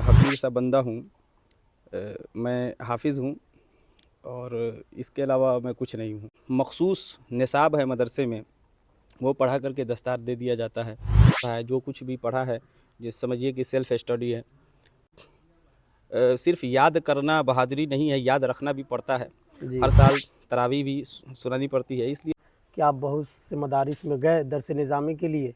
حقیر سا بندہ ہوں، میں حافظ ہوں اور اس کے علاوہ میں کچھ نہیں ہوں۔ مخصوص نصاب ہے مدرسے میں، وہ پڑھا کر کے دستار دے دیا جاتا ہے۔ جو کچھ بھی پڑھا ہے یہ سمجھیے کہ سیلف اسٹڈی ہے۔ صرف یاد کرنا بہادری نہیں ہے، یاد رکھنا بھی پڑتا ہے۔ جی ہر سال تراویح بھی سنانی پڑتی ہے، اس لیے کہ آپ بہت سے مدارس میں گئے درس نظامی کے لیے،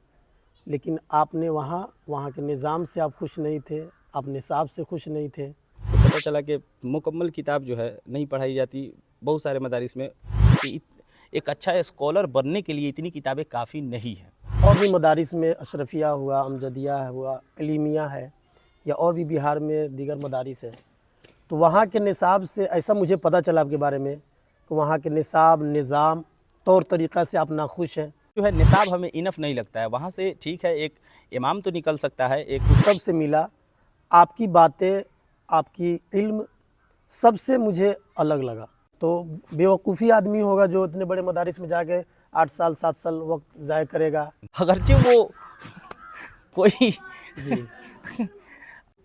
لیکن آپ نے وہاں کے نظام سے آپ خوش نہیں تھے، آپ نصاب سے خوش نہیں تھے۔ پتہ چلا کہ مکمل کتاب جو ہے نہیں پڑھائی جاتی بہت سارے مدارس میں، کہ ایک اچھا اسکالر بننے کے لیے اتنی کتابیں کافی نہیں ہیں۔ اور بھی مدارس میں اشرفیہ ہوا، امجدیہ ہوا، علیمیہ ہے، یا اور بھی بہار میں دیگر مدارس ہے، تو وہاں کے نصاب سے ایسا مجھے پتہ چلا آپ کے بارے میں کہ وہاں کے نصاب، نظام، طور طریقہ سے آپ ناخوش ہیں۔ جو ہے نصاب ہمیں انف نہیں لگتا ہے، وہاں سے ٹھیک ہے ایک امام تو نکل سکتا ہے، ایک سب سے ملا، آپ کی باتیں، آپ کی علم سب سے مجھے الگ لگا۔ تو بیوقوفی آدمی ہوگا جو اتنے بڑے مدارس میں جا کے 8 سال 7 سال وقت ضائع کرے گا۔ اگرچہ وہ کوئی جی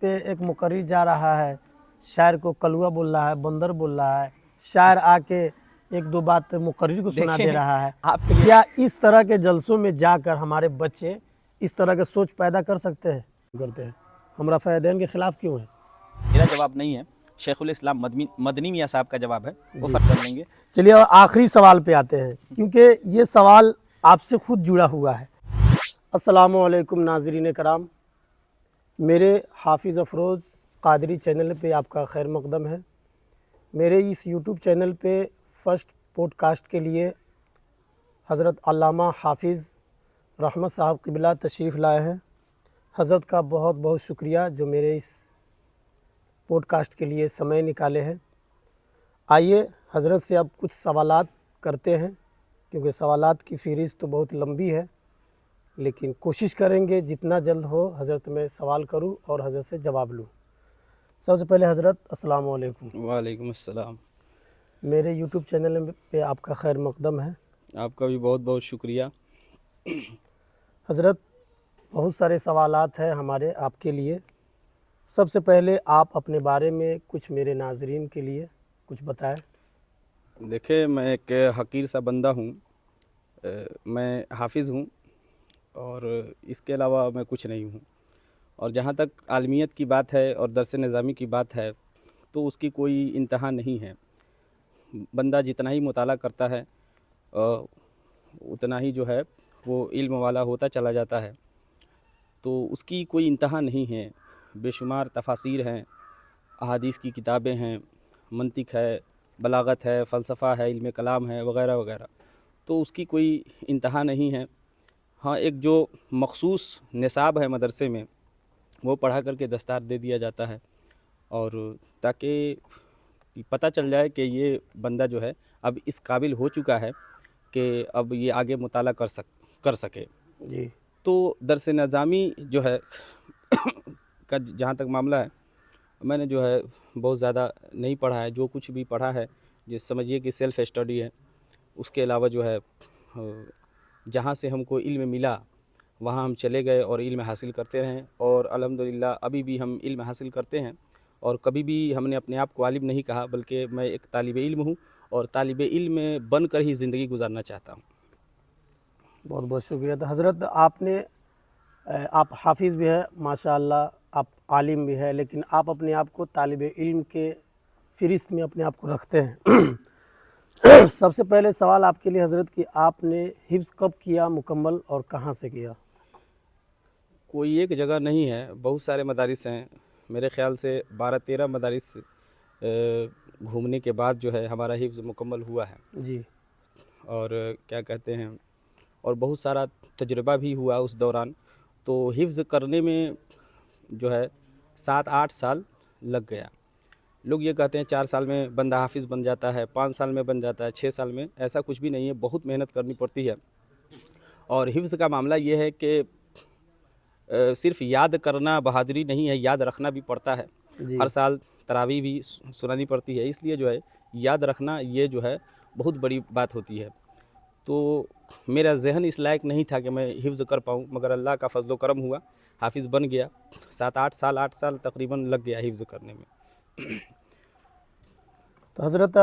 پہ ایک مقرر جا رہا ہے، شاعر کو کلوا بول رہا ہے، بندر بول رہا ہے، شاعر آ کے ایک دو بات مقرر کو سنا دے رہا ہے۔ آپ کیا اس طرح کے جلسوں میں جا کر ہمارے بچے اس طرح کے سوچ پیدا کر سکتے ہیں؟ کرتے ہیں ہم رفع دین کے خلاف کیوں ہیں؟ میرا جواب نہیں ہے، شیخ الاسلام مدنی میاں صاحب کا جواب ہے، وہ فرق کر لیں گے۔ چلیے آخری سوال پہ آتے ہیں، کیونکہ یہ سوال آپ سے خود جڑا ہوا ہے۔ السلام علیکم ناظرین کرام، میرے حافظ افروز قادری چینل پہ آپ کا خیر مقدم ہے۔ میرے اس یوٹیوب چینل پہ فرسٹ پوڈ کاسٹ کے لیے حضرت علامہ حافظ رحمت صاحب قبلہ تشریف لائے ہیں۔ حضرت کا بہت بہت شکریہ جو میرے اس پوڈ کاسٹ کے لیے سمے نکالے ہیں۔ آئیے حضرت سے اب کچھ سوالات کرتے ہیں، کیونکہ سوالات کی فہرست تو بہت لمبی ہے، لیکن کوشش کریں گے جتنا جلد ہو حضرت میں سوال کروں اور حضرت سے جواب لوں۔ سب سے پہلے حضرت السلام علیکم۔ وعلیکم السلام۔ میرے یوٹیوب چینل پہ آپ کا خیر مقدم ہے۔ آپ کا بھی بہت بہت شکریہ۔ حضرت بہت سارے سوالات ہیں ہمارے آپ کے لیے۔ سب سے پہلے آپ اپنے بارے میں کچھ میرے ناظرین کے لیے کچھ بتائیں۔ دیکھیں، میں ایک حقیر سا بندہ ہوں، میں حافظ ہوں اور اس کے علاوہ میں کچھ نہیں ہوں۔ اور جہاں تک عالمیت کی بات ہے اور درس نظامی کی بات ہے تو اس کی کوئی انتہا نہیں ہے۔ بندہ جتنا ہی مطالعہ کرتا ہے اتنا ہی جو ہے وہ علم والا ہوتا چلا جاتا ہے، تو اس کی کوئی انتہا نہیں ہے۔ بے شمار تفاسیر ہیں، احادیث کی کتابیں ہیں، منطق ہے، بلاغت ہے، فلسفہ ہے، علم کلام ہے، وغیرہ وغیرہ، تو اس کی کوئی انتہا نہیں ہے۔ ہاں، ایک جو مخصوص نصاب ہے مدرسے میں وہ پڑھا کر کے دستار دے دیا جاتا ہے، اور تاکہ پتہ چل جائے کہ یہ بندہ جو ہے اب اس قابل ہو چکا ہے کہ اب یہ آگے مطالعہ کر سکے۔ جی تو درس نظامی جو ہے کا جہاں تک معاملہ ہے، میں نے جو ہے بہت زیادہ نہیں پڑھا ہے۔ جو کچھ بھی پڑھا ہے یہ سمجھیے کہ سیلف اسٹڈی ہے۔ اس کے علاوہ جو ہے جہاں سے ہم کو علم ملا وہاں ہم چلے گئے اور علم حاصل کرتے رہیں، اور الحمدللہ ابھی بھی ہم علم حاصل کرتے ہیں، اور کبھی بھی ہم نے اپنے آپ کو عالم نہیں کہا، بلکہ میں ایک طالب علم ہوں اور طالب علم بن کر ہی زندگی گزارنا چاہتا ہوں۔ بہت بہت شکریہ۔ تو حضرت آپ حافظ بھی ہے ماشاءاللہ، آپ عالم بھی ہے، لیکن آپ اپنے آپ کو طالب علم کے فہرست میں اپنے آپ کو رکھتے ہیں۔ سب سے پہلے سوال آپ کے لیے حضرت کہ آپ نے حفظ کب کیا مکمل اور کہاں سے کیا؟ کوئی ایک جگہ نہیں ہے، بہت سارے مدارس ہیں، میرے خیال سے 12-13 مدارس گھومنے کے بعد جو ہے ہمارا حفظ مکمل ہوا ہے۔ جی اور کیا کہتے ہیں، اور بہت سارا تجربہ بھی ہوا اس دوران، تو حفظ کرنے میں جو ہے 7-8 سال لگ گیا۔ لوگ یہ کہتے ہیں 4 سال میں بندہ حافظ بن جاتا ہے، 5 سال میں بن جاتا ہے، 6 سال میں، ایسا کچھ بھی نہیں ہے، بہت محنت کرنی پڑتی ہے۔ اور حفظ کا معاملہ یہ ہے کہ صرف یاد کرنا بہادری نہیں ہے، یاد رکھنا بھی پڑتا ہے۔ جی ہر سال تراویح بھی سنانی پڑتی ہے، اس لیے جو ہے یاد رکھنا یہ جو ہے بہت بڑی بات ہوتی ہے۔ تو میرا ذہن اس لائق نہیں تھا کہ میں حفظ کر پاؤں، مگر اللہ کا فضل و کرم ہوا حافظ بن گیا. 8 سال تقریباً لگ گیا حفظ کرنے میں. تو حضرت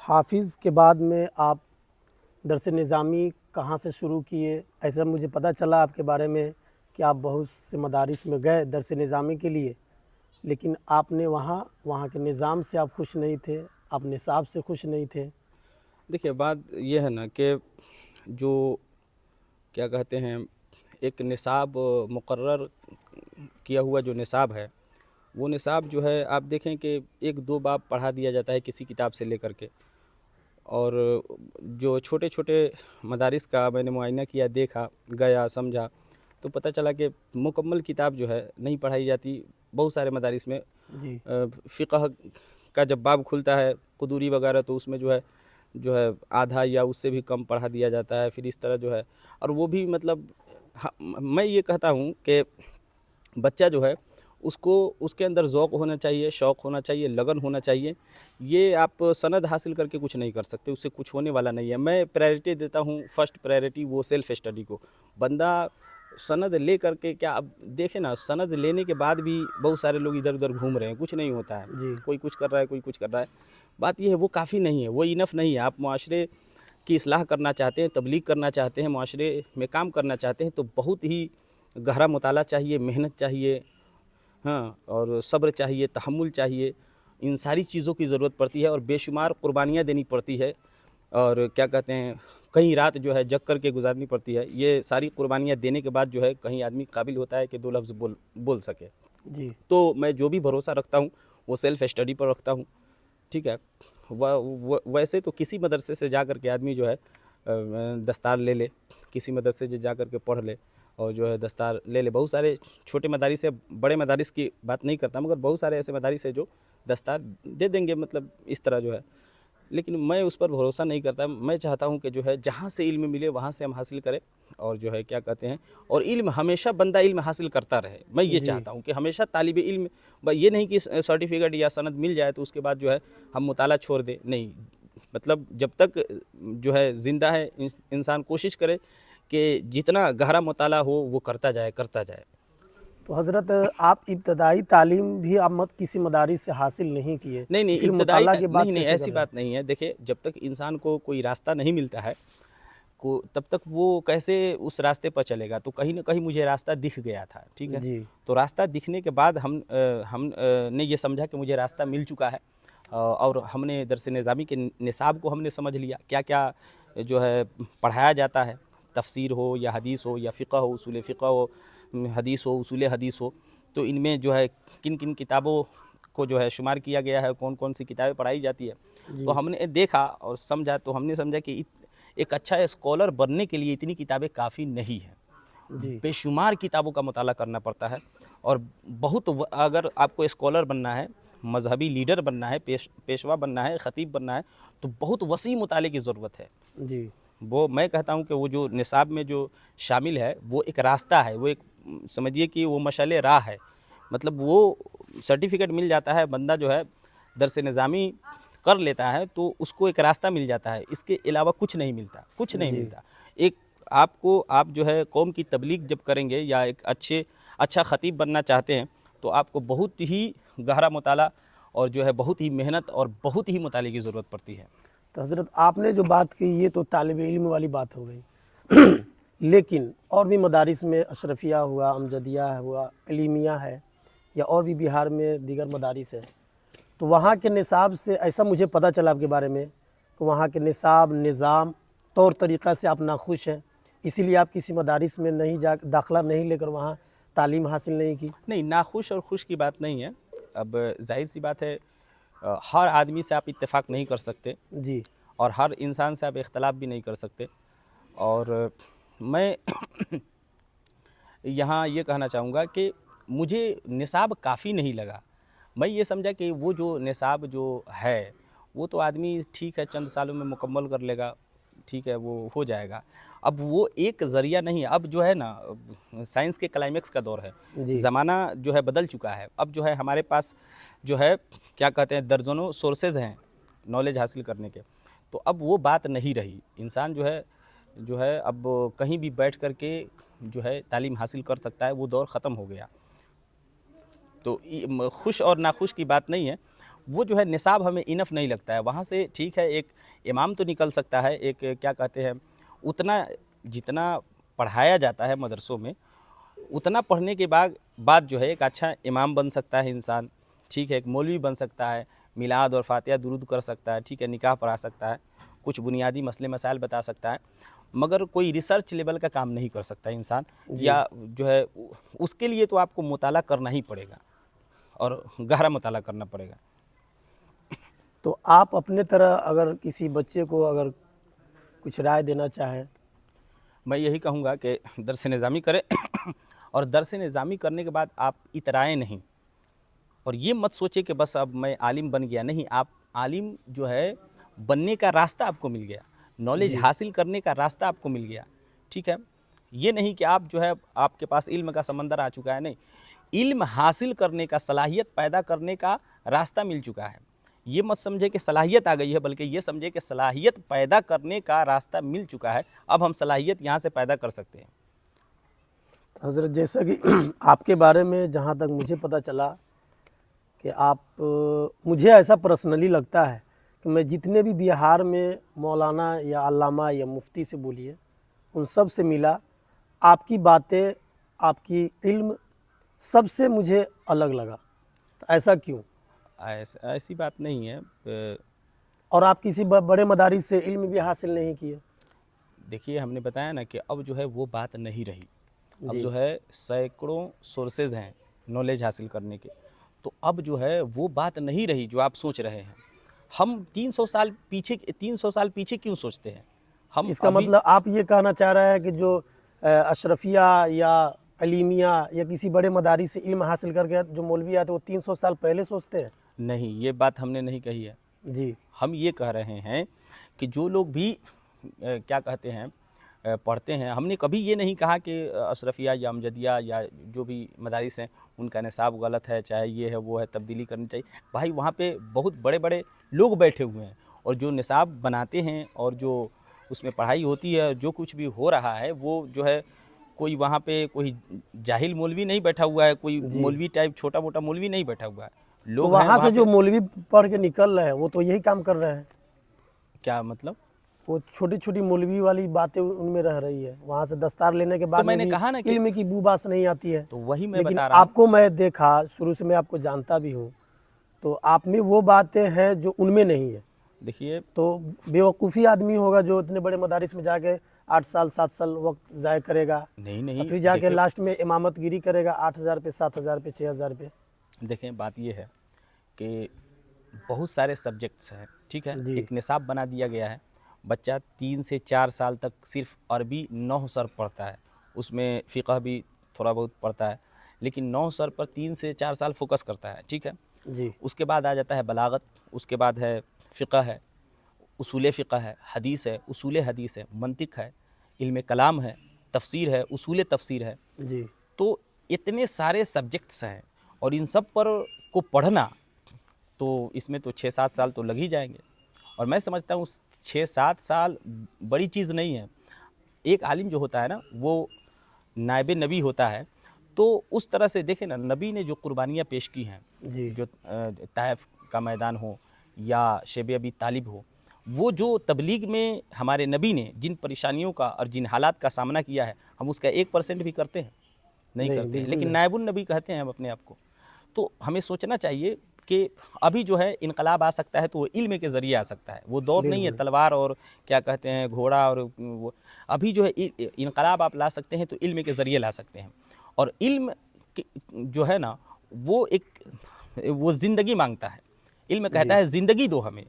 حافظ کے بعد میں آپ درس نظامی کہاں سے شروع کیے؟ ایسا مجھے پتہ چلا آپ کے بارے میں کہ آپ بہت سے مدارس میں گئے درس نظامی کے لیے، لیکن آپ نے وہاں کے نظام سے آپ خوش نہیں تھے، آپ نصاب سے خوش نہیں تھے. دیکھیے بات یہ ہے نا کہ جو کیا کہتے ہیں ایک نصاب مقرر کیا ہوا جو نصاب ہے، وہ نصاب جو ہے آپ دیکھیں کہ 1-2 باب پڑھا دیا جاتا ہے کسی کتاب سے لے کر کے. اور جو چھوٹے چھوٹے مدارس کا میں نے معائنہ کیا، دیکھا، گیا، سمجھا، تو پتہ چلا کہ مکمل کتاب جو ہے نہیں پڑھائی جاتی. بہت سارے مدارس میں جی فقہ کا جب باب کھلتا ہے قدوری وغیرہ، تو اس میں جو ہے آدھا یا اس سے بھی کم پڑھا دیا جاتا ہے. پھر اس طرح جو ہے، اور وہ بھی مطلب میں یہ کہتا ہوں کہ بچہ جو ہے اس کے اندر ذوق ہونا چاہیے، شوق ہونا چاہیے، لگن ہونا چاہیے. یہ آپ سند حاصل کر کے کچھ نہیں کر سکتے، اس سے کچھ ہونے والا نہیں ہے. میں پرائرٹی دیتا ہوں، فرسٹ پرائرٹی وہ سیلف اسٹڈی کو. بندہ سند لے کر کے کیا، اب دیکھیں نا، سند لینے کے بعد بھی بہت سارے لوگ ادھر ادھر گھوم رہے ہیں، کچھ نہیں ہوتا ہے. جی کوئی کچھ کر رہا ہے، کوئی کچھ کر رہا ہے. بات یہ ہے وہ کافی نہیں ہے، وہ انف نہیں ہے. آپ معاشرے کی اصلاح کرنا چاہتے ہیں، تبلیغ کرنا چاہتے ہیں، معاشرے میں کام کرنا چاہتے ہیں، تو بہت ہی گہرا مطالعہ چاہیے، محنت چاہیے، ہاں، اور صبر چاہیے، تحمل چاہیے. ان ساری چیزوں کی ضرورت پڑتی ہے اور بے شمار قربانیاں دینی پڑتی ہے. اور کیا کہتے ہیں کئی رات جو ہے جگ کر کے گزارنی پڑتی ہے. یہ ساری قربانیاں دینے کے بعد جو ہے کہیں آدمی قابل ہوتا ہے کہ 2 لفظ بول سکے. جی تو میں جو بھی بھروسہ رکھتا ہوں وہ سیلف اسٹڈی پر رکھتا ہوں. ٹھیک ہے. ویسے تو کسی مدرسے سے جا کر کے آدمی جو ہے دستار لے لے، کسی مدرسے سے جا کر کے پڑھ لے اور جو ہے دستار لے لے. بہت سارے چھوٹے مدارس ہے، بڑے مدارس کی بات نہیں کرتا، مگر بہت سارے ایسے مدارس ہے جو دستار دے دیں گے، مطلب اس طرح جو ہے. لیکن میں اس پر بھروسہ نہیں کرتا. میں چاہتا ہوں کہ جو ہے جہاں سے علم ملے وہاں سے ہم حاصل کریں، اور جو ہے کیا کہتے ہیں، اور علم ہمیشہ بندہ علم حاصل کرتا رہے. میں یہ جی چاہتا ہوں کہ ہمیشہ طالب علم، یہ نہیں کہ سرٹیفکیٹ یا سند مل جائے تو اس کے بعد جو ہے ہم مطالعہ چھوڑ دیں. نہیں، مطلب جب تک جو ہے زندہ ہے انسان کوشش کرے کہ جتنا گہرا مطالعہ ہو وہ کرتا جائے. تو حضرت آپ ابتدائی تعلیم بھی آپ کسی مدارس سے حاصل نہیں کیے، نہیں پھر ابتدائی مطالعہ کی بات نہیں کیسے ایسی کر رہے ہیں؟ بات نہیں ہے. دیکھیں جب تک انسان کو کوئی راستہ نہیں ملتا ہے تب تک وہ کیسے اس راستے پر چلے گا. تو کہیں نہ کہیں مجھے راستہ دکھ گیا تھا. ٹھیک ہے. جی تو راستہ دکھنے کے بعد ہم نے یہ سمجھا کہ مجھے راستہ مل چکا ہے، اور ہم نے درس نظامی کے نصاب کو ہم نے سمجھ لیا، کیا کیا جو ہے پڑھایا جاتا ہے، تفسیر ہو یا حدیث ہو یا فقہ ہو، اصول فقہ ہو، حدیث ہو، اصول حدیث ہو. تو ان میں جو ہے کن کن کتابوں کو جو ہے شمار کیا گیا ہے، کون کون سی کتابیں پڑھائی جاتی ہے. جی تو ہم نے دیکھا اور سمجھا، تو ہم نے سمجھا کہ ایک اچھا اسکالر بننے کے لیے اتنی کتابیں کافی نہیں ہیں. جی بے شمار کتابوں کا مطالعہ کرنا پڑتا ہے. اور بہت اگر آپ کو اسکالر بننا ہے، مذہبی لیڈر بننا ہے، پیشوا بننا ہے، خطیب بننا ہے، تو بہت وسیع مطالعے کی ضرورت ہے. جی وہ میں کہتا ہوں کہ وہ جو نصاب میں جو شامل ہے وہ ایک راستہ ہے، وہ ایک سمجھیے کہ وہ مشعل راہ ہے. مطلب وہ سرٹیفکیٹ مل جاتا ہے، بندہ جو ہے درس نظامی کر لیتا ہے تو اس کو ایک راستہ مل جاتا ہے. اس کے علاوہ کچھ نہیں جی ملتا. ایک آپ جو ہے قوم کی تبلیغ جب کریں گے یا ایک اچھا خطیب بننا چاہتے ہیں تو آپ کو بہت ہی گہرا مطالعہ اور جو ہے بہت ہی محنت اور بہت ہی مطالعے کی ضرورت پڑتی ہے. تو حضرت آپ نے جو بات کی یہ تو طالب علم والی بات ہو گئی، لیکن اور بھی مدارس میں اشرفیہ ہوا، امجدیہ ہوا، علیمیہ ہے، یا اور بھی بہار میں دیگر مدارس ہیں، تو وہاں کے نصاب سے ایسا مجھے پتہ چلا آپ کے بارے میں کہ وہاں کے نصاب، نظام، طور طریقہ سے آپ ناخوش ہیں، اسی لیے آپ کسی مدارس میں داخلہ نہیں لے کر وہاں تعلیم حاصل نہیں کی. نہیں، ناخوش اور خوش کی بات نہیں ہے. اب ظاہر سی بات ہے، ہر آدمی سے آپ اتفاق نہیں کر سکتے جی اور ہر انسان سے آپ اختلاف بھی نہیں کر سکتے. اور میں یہاں یہ کہنا چاہوں گا کہ مجھے نصاب کافی نہیں لگا. میں یہ سمجھا کہ وہ جو نصاب جو ہے وہ تو آدمی ٹھیک ہے چند سالوں میں مکمل کر لے گا، ٹھیک ہے، وہ ہو جائے گا. اب وہ ایک ذریعہ نہیں ہے. اب جو ہے نا سائنس کے کلائمیکس کا دور ہے، جی زمانہ جو ہے بدل چکا ہے. اب جو ہے ہمارے پاس جو ہے کیا کہتے ہیں درجنوں سورسز ہیں نالج حاصل کرنے کے. تو اب وہ بات نہیں رہی. انسان جو ہے اب کہیں بھی بیٹھ کر کے जो है तालीम हासिल कर सकता है, वो दौर ख़त्म हो गया। तो खुश और नाखुश की बात नहीं है, वो जो है निसाब हमें इनफ नहीं लगता है। वहाँ से ठीक है एक इमाम तो निकल सकता है, एक क्या कहते हैं, उतना जितना पढ़ाया जाता है मदरसों में, उतना पढ़ने के बाद जो है एक अच्छा इमाम बन सकता है इंसान, ठीक है, एक मौलवी बन सकता है, मिलाद और फातिहा दुरूद कर सकता है, ठीक है, निकाह पढ़ा सकता है, कुछ बुनियादी मसले मसाइल बता सकता है, मगर कोई रिसर्च लेवल का काम नहीं कर सकता इंसान। या जो है उसके लिए तो आपको मुताला करना ही पड़ेगा और गहरा मुताला करना पड़ेगा। तो आप अपने तरह अगर किसी बच्चे को अगर कुछ राय देना चाहें? मैं यही कहूँगा कि दर्स निज़ामी करें और दर्स निज़ामी करने के बाद आप इतराएँ नहीं, और ये मत सोचे कि बस अब मैं आलिम बन गया। नहीं, आप आलिम जो है बनने का रास्ता आपको मिल गया, नॉलेज हासिल करने का रास्ता आपको मिल गया, ठीक है। ये नहीं कि आप जो है आपके पास इल्म का समंदर आ चुका है, नहीं, इल्म हासिल करने का, सलाहियत पैदा करने का रास्ता मिल चुका है। ये मत समझे कि सलाहियत आ गई है, बल्कि ये समझे कि सलाहियत पैदा करने का रास्ता मिल चुका है, अब हम सलाहियत यहाँ से पैदा कर सकते हैं। हज़रत, जैसा कि आपके बारे में जहाँ तक मुझे पता चला कि मुझे ऐसा पर्सनली लगता है कि मैं जितने भी बिहार में मौलाना या अल्लामा या मुफ्ती से बोलिए, उन सब से मिला, आपकी बातें, आपकी इल्म सबसे मुझे अलग लगा। तो ऐसा क्यों? ऐसी बात नहीं है। और आप किसी बड़े मदारिस से इल्म भी हासिल नहीं किए? देखिए, हमने बताया ना कि अब जो है वो बात नहीं रही। अब जो है सैकड़ों सोर्सेज हैं नॉलेज हासिल करने के, तो अब जो है वो बात नहीं रही जो आप सोच रहे हैं। हम 300 साल पीछे क्यों सोचते हैं? हम इसका मतलब आप ये कहना चाह रहे हैं कि जो अशरफिया या अलीमिया या किसी बड़े मदारी से इल्म हासिल करके जो मौलवी आते हैं वो 300 साल पहले सोचते हैं? नहीं, ये बात हमने नहीं कही है जी। हम ये कह रहे हैं कि जो लोग भी क्या कहते हैं पढ़ते हैं, हमने कभी ये नहीं कहा कि अशरफिया या अमजदिया या जो भी मदारिस हैं उनका निसाब गलत है, चाहे ये है वो है, तब्दीली करनी चाहिए। भाई वहाँ पे बहुत बड़े बड़े लोग बैठे हुए हैं, और जो निसाब बनाते हैं और जो उसमें पढ़ाई होती है, जो कुछ भी हो रहा है, वो जो है कोई वहाँ पे कोई जाहिल मौलवी नहीं बैठा हुआ है, कोई मौलवी टाइप छोटा मोटा मौलवी नहीं बैठा हुआ है। लोग तो वहाँ से जो मौलवी पढ़ के निकल रहे हैं वो तो यही काम कर रहे हैं। क्या मतलब? वो छोटी छोटी मौलवी वाली बातें उनमें रह रही है, वहाँ से दस्तार लेने के बाद तो मैंने कहा ना कि इल्म की बू बास नहीं आती है। तो वही मैं लेकिन बता रहा हूँ। आपको मैं देखा, शुरू से मैं आपको जानता भी हूँ, तो आप में वो बातें हैं जो उनमें नहीं है। देखिए, तो बेवकूफ़ी आदमी होगा जो इतने बड़े मदारिस में जाके 8 साल 7 साल वक्त ज़ाय करेगा, नहीं, फिर जाके लास्ट में इमामत गिरी करेगा 8,000 पे, 7,000 पे, 6,000 पे। देखें, बात ये है कि बहुत सारे सब्जेक्ट्स हैं, ठीक है, एक निसाब बना दिया गया है। बच्चा 3 से 4 साल तक सिर्फ अरबी 9 सर पढ़ता है, उसमें फ़िक़ह भी थोड़ा बहुत पढ़ता है, लेकिन 9 सर पर 3 से 4 साल फोकस करता है, ठीक है जी। उसके बाद आ जाता है बलागत, उसके बाद है फ़िक़ह है, उसूल फ़िक़ह है, हदीस है, उसूल हदीस है, मंतिक है, इल्म कलाम है, तफसीर है, उसूल तफसीर है। जी। तो इतने सारे सब्जेक्ट्स हैं, और इन सब पर को पढ़ना, तो इसमें तो 6-7 साल तो लग ही जाएंगे। और मैं समझता हूँ 6-7 साल बड़ी चीज़ नहीं है। एक आलिम जो होता है ना, वो नायब नबी होता है। तो उस तरह से देखें ना, नबी ने जो कुर्बानियाँ पेश की हैं, जो ताइफ का मैदान हो या शेब अबी तालिब हो, वो जो तबलीग में हमारे नबी ने जिन परेशानियों का और जिन हालात का सामना किया है, हम उसका 1% भी करते हैं? नहीं करते हैं। लेकिन नायबुल नबी कहते हैं हम अपने आप को। तो हमें सोचना चाहिए कि अभी जो है इनकलाब आ सकता है तो वो इल्म के ज़रिए आ सकता है। वो दौर नहीं है तलवार और क्या कहते हैं घोड़ा, और वो अभी जो है इनकलाब आप ला सकते हैं तो इल्म के ज़रिए ला सकते हैं। और इल्म जो है ना, वो ज़िंदगी मांगता है। इल्म कहता है ज़िंदगी दो हमें।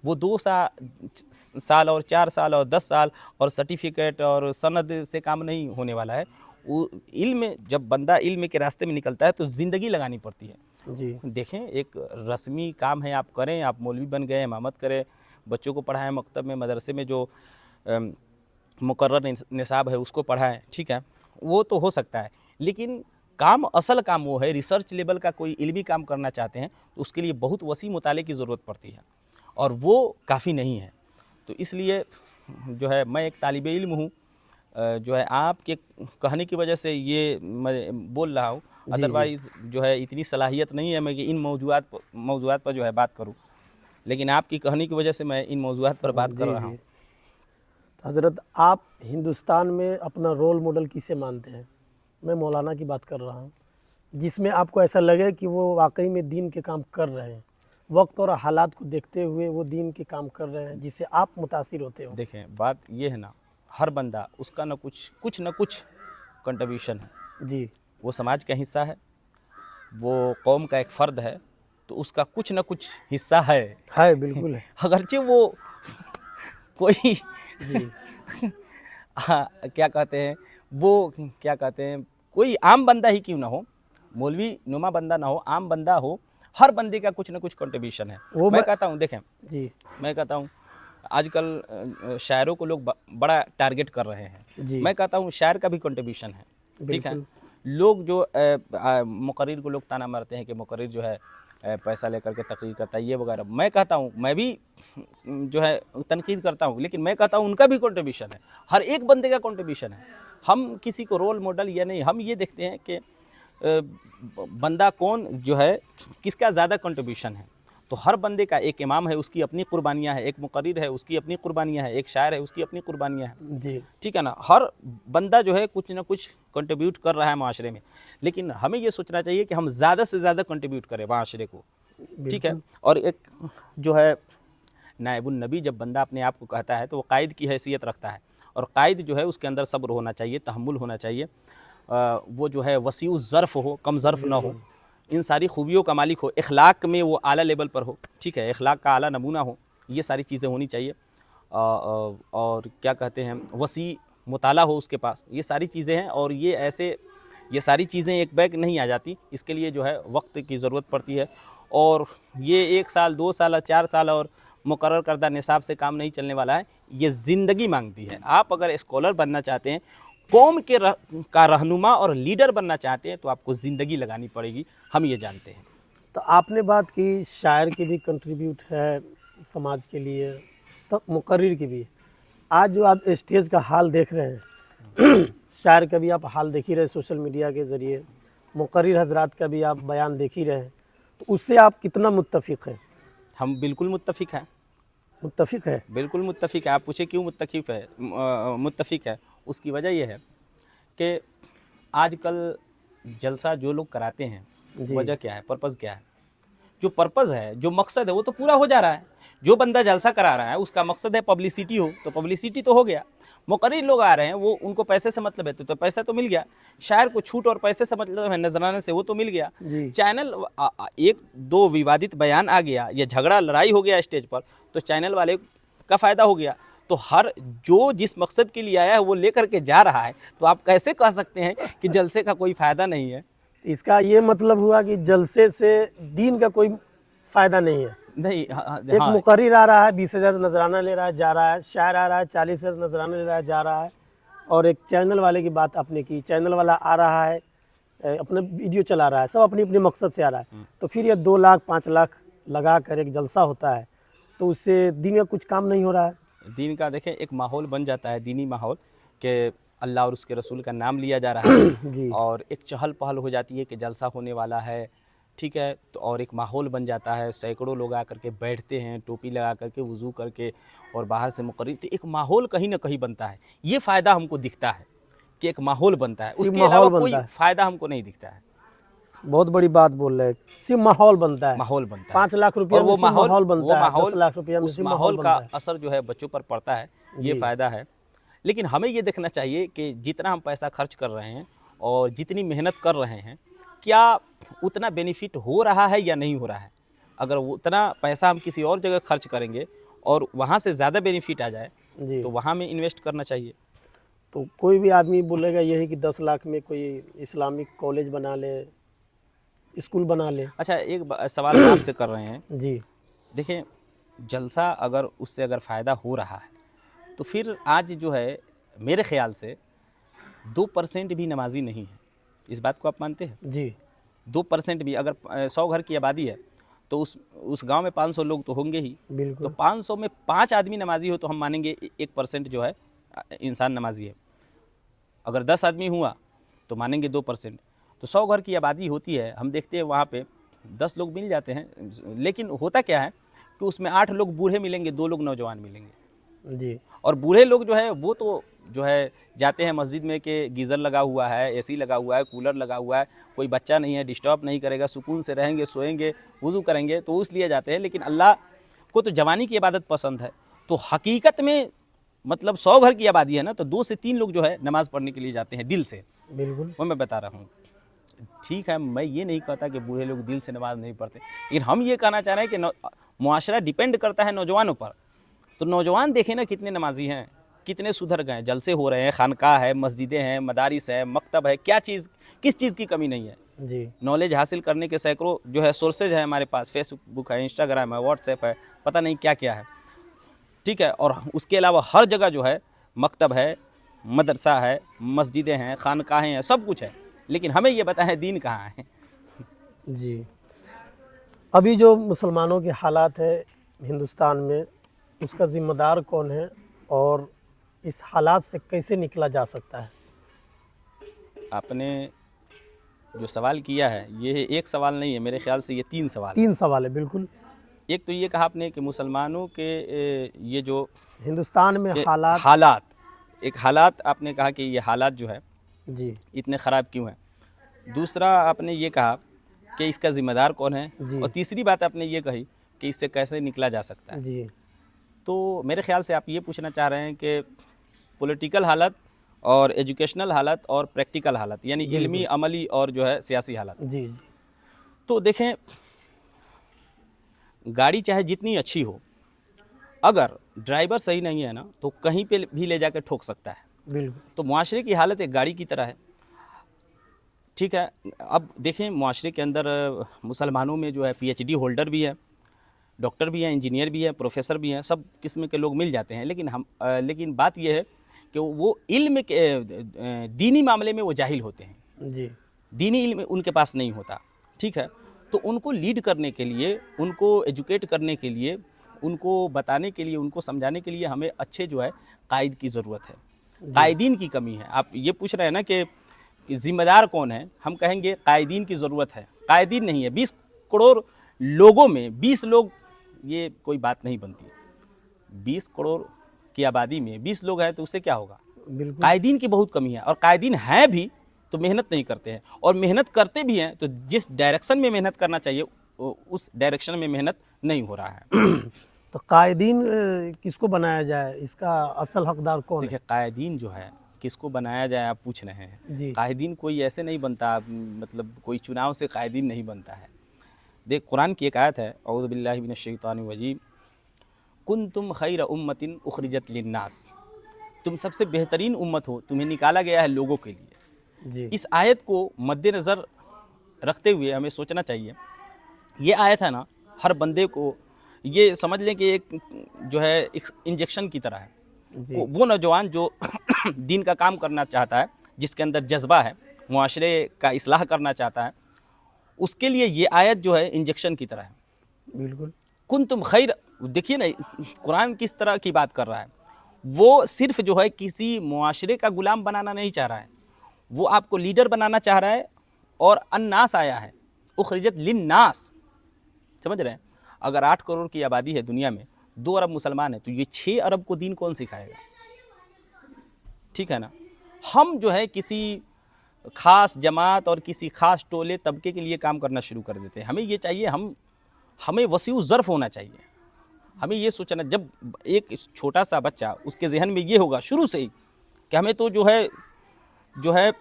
वो 2 साल और 4 साल और 10 साल और सर्टिफिकेट और सनद से काम नहीं होने वाला है। वो इल्म, जब बंदा इल्म के रास्ते में निकलता है तो ज़िंदगी लगानी पड़ती है। जी। देखें, एक रस्मी काम है, आप करें, आप मौलवी बन गए, इमामत करें, बच्चों को पढ़ाएं, मकतब में मदरसे में जो मुकर्रर निसाब है उसको पढ़ाएं, ठीक है, वो तो हो सकता है। लेकिन काम, असल काम वो है, रिसर्च लेवल का कोई इल्मी काम करना चाहते हैं तो उसके लिए बहुत वसी मुताले की ज़रूरत पड़ती है, और वो काफ़ी नहीं है। तो इसलिए जो है, मैं एक तालिब इल्म हूँ, जो है आपके कहने की वजह से ये मैं बोल रहा हूँ, अदरवाइज़ जो है इतनी सलाहियत नहीं है मैं कि इन मौज़ूआत पर जो है बात करूँ, लेकिन आपकी कहने की वजह से मैं इन मौज़ूआत पर बात कर रहा हूँ। हज़रत, आप हिंदुस्तान में अपना रोल मॉडल किसे मानते हैं? मैं मौलाना की बात कर रहा हूँ, जिसमें आपको ऐसा लगे कि वो वाकई में दीन के काम कर रहे हैं, वक्त और हालात को देखते हुए वो दीन के काम कर रहे हैं, जिससे आप मुतासिर होते हो। देखें, बात ये है ना, हर बंदा उसका ना कुछ ना कुछ कंट्रीब्यूशन है जी वो समाज का हिस्सा है, वो कौम का एक फ़र्द है, तो उसका कुछ ना कुछ हिस्सा है बिल्कुल है। अगरचे वो कोई जी क्या कहते हैं, वो क्या कहते हैं, कोई आम बंदा ही क्यों ना हो, मौलवी नुमा बंदा ना हो, आम बंदा हो, हर बंदे का कुछ ना कुछ कंट्रीब्यूशन है। वो मैं कहता हूँ, देखें, जी मैं कहता हूँ आजकल शायरों को लोग बड़ा टारगेट कर रहे हैं। जी मैं कहता हूँ शायर का भी कंट्रीब्यूशन है, ठीक है। बिल्कुल। लोग जो मुकर्रिर को लोग ताना मारते हैं कि मुकर्रिर जो है पैसा लेकर के तकरीर करता है ये वगैरह। मैं कहता हूँ, मैं भी जो है तनकीद करता हूँ, लेकिन मैं कहता हूँ उनका भी कंट्रीब्यूशन है, हर एक बंदे का कंट्रीब्यूशन है। हम किसी को रोल मॉडल या नहीं, हम ये देखते हैं कि बंदा कौन जो है, किसका ज़्यादा कंट्रीब्यूशन है। तो हर बंदे का एक इमाम है, उसकी अपनी कुर्बानियाँ हैं, एक मुकर्रिर है, उसकी अपनी कुर्बानियाँ हैं, एक शायर है, उसकी अपनी कुर्बानियाँ हैं, जी ठीक है ना। हर बंदा जो है कुछ ना कुछ कंट्रीब्यूट कर रहा है माशरे में, लेकिन हमें ये सोचना चाहिए कि हम ज़्यादा से ज़्यादा कंट्रीब्यूट करें माशरे को, ठीक है। और एक जो है नायबुन नबी, जब बंदा अपने आप को कहता है तो वो कायद की हैसियत रखता है, और कायद जो है उसके अंदर सब्र होना चाहिए, तहम्मुल होना चाहिए, वो जो है वसीउ ज़र्फ़ हो, कम ज़र्फ़ ना हो, इन सारी खूबियों का मालिक हो, इखलाक में वो आला लेवल पर हो, ठीक है, इखलाक का आला नमूना हो, ये सारी चीज़ें होनी चाहिए। और क्या कहते हैं, वसी मुताला हो उसके पास, ये सारी चीज़ें हैं। और ये सारी चीज़ें एक बैग नहीं आ जाती, इसके लिए जो है वक्त की ज़रूरत पड़ती है। और ये 1 साल 2 साल 4 साल और मुकर्रर करदा निसाब से काम नहीं चलने वाला है, ये ज़िंदगी मांगती है। आप अगर स्कॉलर बनना चाहते हैं, कौम का रहनुमा और लीडर बनना चाहते हैं, तो आपको ज़िंदगी लगानी पड़ेगी, हम ये जानते हैं। तो आपने बात की शायर की भी कंट्रीब्यूट है समाज के लिए, तो मुकर्रिर की भी। आज जो आप स्टेज का हाल देख रहे हैं शायर का भी आप हाल देख ही रहे सोशल मीडिया के ज़रिए, मुकर्रिर हजरात का भी आप बयान देख ही रहे हैं, तो उससे आप कितना मुत्तफ़िक़ हैं? हम बिल्कुल मुत्तफ़िक़ हैं, मुत्तफ़िक़ है। बिल्कुल मुत्तफ़िक़ है। आप पूछे क्यों मुत्तफ़िक़ है, उसकी वजह यह है कि आजकल जलसा जो लोग कराते हैं, जी। वजह क्या है, पर्पज़ क्या है? जो पर्पज़ है, जो मकसद है, वो तो पूरा हो जा रहा है। जो बंदा जलसा करा रहा है उसका मकसद है पब्लिसिटी हो, तो पब्लिसिटी तो हो गया। मुकर्रिर लोग आ रहे हैं, वो उनको पैसे से मतलब है, तो पैसा तो मिल गया। शायर को छूट और पैसे से मतलब है, नजराने से, वो तो मिल गया। जी चैनल 1-2 विवादित बयान आ गया या झगड़ा लड़ाई हो गया स्टेज पर, तो चैनल वाले का फ़ायदा हो गया। तो हर जो जिस मकसद के लिए आया है वो लेकर के जा रहा है, तो आप कैसे कह सकते हैं कि जलसे का कोई फ़ायदा नहीं है? इसका ये मतलब हुआ कि जलसे से दीन का कोई फ़ायदा नहीं है। नहीं, एक हाँ, मुकर्रिर आ रहा है, 20,000 नजराना ले रहा है, जा रहा है। शायर आ रहा है, 40,000 नजराना ले रहा है, जा रहा है। और एक चैनल वाले की बात आपने की, चैनल वाला आ रहा है, अपना वीडियो चला रहा है, सब अपनी अपनी मकसद से आ रहा है। तो फिर ये 2 लाख 5 लाख लगा कर एक जलसा होता है, तो उससे दीन का कुछ काम नहीं हो रहा है। दीन का देखें एक माहौल बन जाता है, दीनी माहौल, कि अल्लाह और उसके रसूल का नाम लिया जा रहा है जी और एक चहल पहल हो जाती है कि जलसा होने वाला है, ठीक है। तो और एक माहौल बन जाता है, सैकड़ों लोग आकर के बैठते हैं, टोपी लगा करके, वज़ू करके, और बाहर से मुकर्रिर, तो एक माहौल कहीं ना कहीं बनता है। ये फ़ायदा हमको दिखता है कि एक माहौल बनता है, सिर्फ उसके माहौल अलावा बनता कोई है। फ़ायदा हमको नहीं दिखता है। बहुत बड़ी बात बोल रहे हैं, सिर्फ माहौल बनता है। माहौल बनता है, 5 लाख रुपया और में वो सिर्फ माहौल बनता वो है, 10 माहौल, लाख रुपया में उस सिर्फ माहौल माहौल का बनता है। असर जो है बच्चों पर पड़ता है, ये जी फ़ायदा है। लेकिन हमें ये देखना चाहिए कि जितना हम पैसा खर्च कर रहे हैं और जितनी मेहनत कर रहे हैं, क्या उतना बेनिफिट हो रहा है या नहीं हो रहा है। अगर उतना पैसा हम किसी और जगह खर्च करेंगे और वहाँ से ज़्यादा बेनिफिट आ जाए, जी। तो वहाँ में इन्वेस्ट करना चाहिए। तो कोई भी आदमी बोलेगा यही कि 10 लाख में कोई इस्लामिक कॉलेज बना ले, स्कूल बना ले। अच्छा, एक सवाल हम आपसे कर रहे हैं। जी देखिए, जलसा अगर उससे अगर फ़ायदा हो रहा है, तो फिर आज जो है मेरे ख़्याल से 2% भी नमाजी नहीं है। इस बात को आप मानते हैं? जी 2% भी, अगर 100 घर की आबादी है तो उस गांव में 500 लोग तो होंगे ही। तो बिल्कुल 500 में 5 आदमी नमाजी हो तो हम मानेंगे 1% जो है इंसान नमाजी है। अगर 10 आदमी हुआ तो मानेंगे 2%। तो 100 घर की आबादी होती है, हम देखते हैं वहाँ पे 10 लोग मिल जाते हैं, लेकिन होता क्या है कि उसमें 8 लोग बूढ़े मिलेंगे, 2 लोग नौजवान मिलेंगे। जी और बूढ़े लोग जो है वो तो जो है जाते हैं मस्जिद में कि गीज़र लगा हुआ है, एसी लगा हुआ है, कूलर लगा हुआ है, कोई बच्चा नहीं है, डिस्टर्ब नहीं करेगा, सुकून से रहेंगे, सोएंगे, वुज़ू करेंगे, तो इसलिए जाते हैं। लेकिन अल्लाह को तो जवानी की इबादत पसंद है। तो हकीकत में मतलब 100 घर की आबादी है ना, तो 2 से 3 लोग जो है नमाज पढ़ने के लिए जाते हैं दिल से। बिल्कुल। वो मैं बता रहा हूँ। ठीक है, मैं ये नहीं कहता कि बूढ़े लोग दिल से नमाज नहीं पढ़ते, लेकिन हम ये कहना चाह रहे हैं कि मुआशरा डिपेंड करता है नौजवानों पर। तो नौजवान देखें ना कितने नमाजी हैं, कितने सुधर गए, जलसे हो रहे हैं, खानकाह है, मस्जिदें हैं, मदारिस है, मकतब है, क्या चीज़ किस चीज़ की कमी नहीं है। जी नॉलेज हासिल करने के सैकड़ों जो है सोर्सेज है हमारे पास, फेसबुक है, इंस्टाग्राम है, व्हाट्सएप है, पता नहीं क्या क्या है। ठीक है, और उसके अलावा हर जगह जो है मकतब है, मदरसा है, मस्जिदें हैं, खानकाहें हैं, सब कुछ है। लेकिन हमें ये बताएं दीन कहाँ है। जी। अभी जो मुसलमानों के हालात है हिंदुस्तान में, उसका ज़िम्मेदार कौन है और इस हालात से कैसे निकला जा सकता है? आपने जो सवाल किया है ये एक सवाल नहीं है, मेरे ख्याल से ये 3 सवाल है। 3 सवाल है, बिल्कुल। एक तो ये कहा आपने कि मुसलमानों के ये जो हिंदुस्तान में के हालात। एक हालात आपने कहा कि ये हालात जो है जी इतने ख़राब क्यों हैं। दूसरा आपने ये कहा कि इसका ज़िम्मेदार कौन है, जी। और तीसरी बात आपने ये कही कि इससे कैसे निकला जा सकता है। जी तो मेरे ख्याल से आप ये पूछना चाह रहे हैं कि पॉलिटिकल हालत और एजुकेशनल हालत और प्रैक्टिकल हालत, यानी इल्मी, अमली और जो है सियासी हालत। जी जी तो देखें, गाड़ी चाहे जितनी अच्छी हो, अगर ड्राइवर सही नहीं है ना तो कहीं पे भी ले जाकर ठोक सकता है। बिल्कुल। तो मुआशरे की हालत एक गाड़ी की तरह है। ठीक है, अब देखें मुआशरे के अंदर मुसलमानों में जो है पीएचडी होल्डर भी है, डॉक्टर भी हैं, इंजीनियर भी हैं, प्रोफेसर भी हैं, सब किस्म के लोग मिल जाते हैं। लेकिन बात यह है कि वो इल्म के दीनी मामले में वो जाहिल होते हैं, जी दीनी इल्म उनके पास नहीं होता। ठीक है, तो उनको लीड करने के लिए, उनको एजुकेट करने के लिए, उनको बताने के लिए, उनको समझाने के लिए हमें अच्छे जो है कायद की ज़रूरत है। कायदीन की कमी है। आप ये पूछ रहे हैं ना कि ज़िम्मेदार कौन है, हम कहेंगे कायदीन की ज़रूरत है। कायदीन नहीं है, 20 करोड़ लोगों में 20 लोग, ये कोई बात नहीं बनती। 20 करोड़ की आबादी में 20 लोग हैं तो उससे क्या होगा। बिल्कुल। कायदीन की बहुत कमी है, और कायदीन हैं भी तो मेहनत नहीं करते हैं, और मेहनत करते भी हैं तो जिस डायरेक्शन में मेहनत करना चाहिए उस डायरेक्शन में मेहनत नहीं हो रहा है। तो कायदीन किसको बनाया जाए, इसका असल हकदार कौन है? देखिए, कायदीन जो है किसको बनाया जाए आप पूछ रहे हैं। जी कायदीन कोई ऐसे नहीं बनता, मतलब कोई चुनाव से कायदीन नहीं बनता है। देख, कुरान की एक आयत है, औज़ु बिल्लाहि मिनश शैतानिर रजीम, कुंतुम खैर उम्मतिन उखरिजत लिन्नास, तुम सबसे बेहतरीन उम्मत हो, तुम्हें निकाला गया है लोगों के लिए। जी इस आयत को मद्देनज़र रखते हुए हमें सोचना चाहिए, ये आयत है ना, हर बंदे को ये समझ लें कि एक जो है एक इंजेक्शन की तरह है। जी वो नौजवान जो दीन का काम करना चाहता है, जिसके अंदर जज्बा है, मुआशरे का इस्लाह करना चाहता है, उसके लिए ये आयत जो है इंजेक्शन की तरह है। बिल्कुल। कुंतुम खैर, देखिए ना कुरान किस तरह की बात कर रहा है। वो सिर्फ जो है किसी मुआशरे का गुलाम बनाना नहीं चाह रहा है, वो आपको लीडर बनाना चाह रहा है। और अन्नास आया है, उखरिजत लिन्नास, समझ रहे हैं। अगर 8 करोड़ की आबादी है दुनिया में, 2 अरब मुसलमान है, तो ये 6 अरब को दीन कौन सिखाएगा। ठीक है ना। हम जो है किसी खास जमात और किसी खास टोले तबके के लिए काम करना शुरू कर देते हैं। हमें ये चाहिए, हमें वसीउ ज़र्फ़ होना चाहिए। हमें ये सोचना, जब एक छोटा सा बच्चा, उसके जहन में ये होगा शुरू से ही कि हमें तो जो है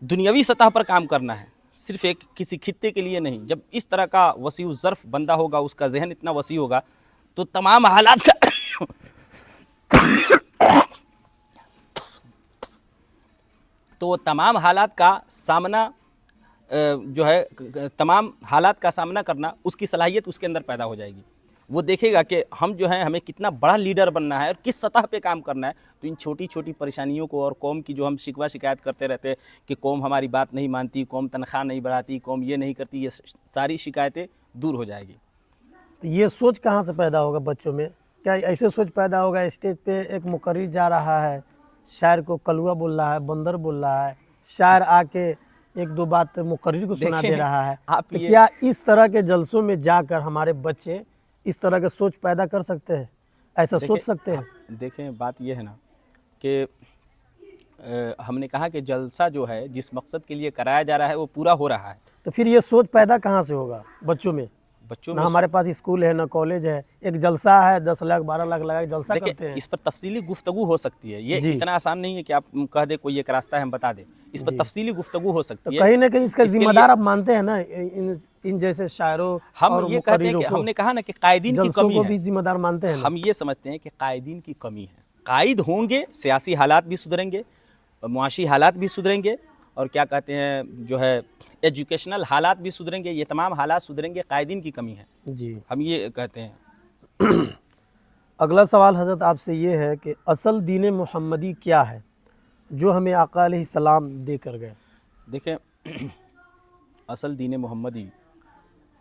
दुनियावी सतह पर काम करना है, सिर्फ एक किसी खित्ते के लिए नहीं। जब इस तरह का वसीउ ज़र्फ़ बंदा होगा, उसका जहन इतना वसी होगा, तो तमाम हालात का तो तमाम हालात का सामना जो है तमाम हालात का सामना करना, उसकी सलाहियत उसके अंदर पैदा हो जाएगी। वो देखेगा कि हम जो है, हमें कितना बड़ा लीडर बनना है और किस सतह पे काम करना है। तो इन छोटी छोटी परेशानियों को, और कौम की जो हम शिकवा शिकायत करते रहते हैं कि कौम हमारी बात नहीं मानती, कौम तनख्वाह नहीं बढ़ाती, कौम ये नहीं करती, ये सारी शिकायतें दूर हो जाएगी। तो ये सोच कहाँ से पैदा होगा बच्चों में? क्या ऐसे सोच पैदा होगा, स्टेज पे एक मुकर्रिर जा रहा है, शायर को कलुआ बोल रहा है, बंदर बोल रहा है, शायर आके एक दो बात मुकर्रिर को सुना दे देखिए, रहा है। आप तो ये क्या इस तरह के जलसों में जाकर हमारे बच्चे इस तरह का सोच पैदा कर सकते हैं, ऐसा सोच सकते हैं? देखें, बात ये है ना कि हमने कहा कि जलसा जो है जिस मकसद के लिए कराया जा रहा है वो पूरा हो रहा है। तो फिर ये सोच पैदा कहाँ से होगा बच्चों में? बच्चों ना में हमारे पास स्कूल है, ना कॉलेज है, एक जलसा है, 10 लाख 12 लाख लगा के जलसा करते देखिए, हैं। इस पर तफसीली गुफ्तगू हो सकती है। ये जी। इतना आसान नहीं है कि आप कह दे कोई एक रास्ता है हम बता दें। इस पर जी। तफसीली गुफ्तगू हो तो सकती है। कहीं ना कहीं इसका इसके जिम्मेदार लिए आप मानते हैं ना इन जैसे शायरों हम और ये कहते हैं मुकर्रिरों कि को? हमने कहा ना कि कायदीन की जलसों कमी को है। भी जिम्मेदार मानते हैं ना? हम ये समझते हैं कि कायदीन की कमी है। कायद होंगे, सियासी हालात भी सुधरेंगे, मुआशी हालात भी सुधरेंगे, और क्या कहते हैं जो है एजुकेशनल हालात भी सुधरेंगे। ये तमाम हालात सुधरेंगे, कायदीन की कमी है, जी। हम ये कहते हैं। अगला सवाल हज़रत आपसे ये है कि असल दीन मोहम्मदी क्या है जो हमें आका अलैहिस्सलाम दे कर गए? देखें, असल दीन मोहम्मदी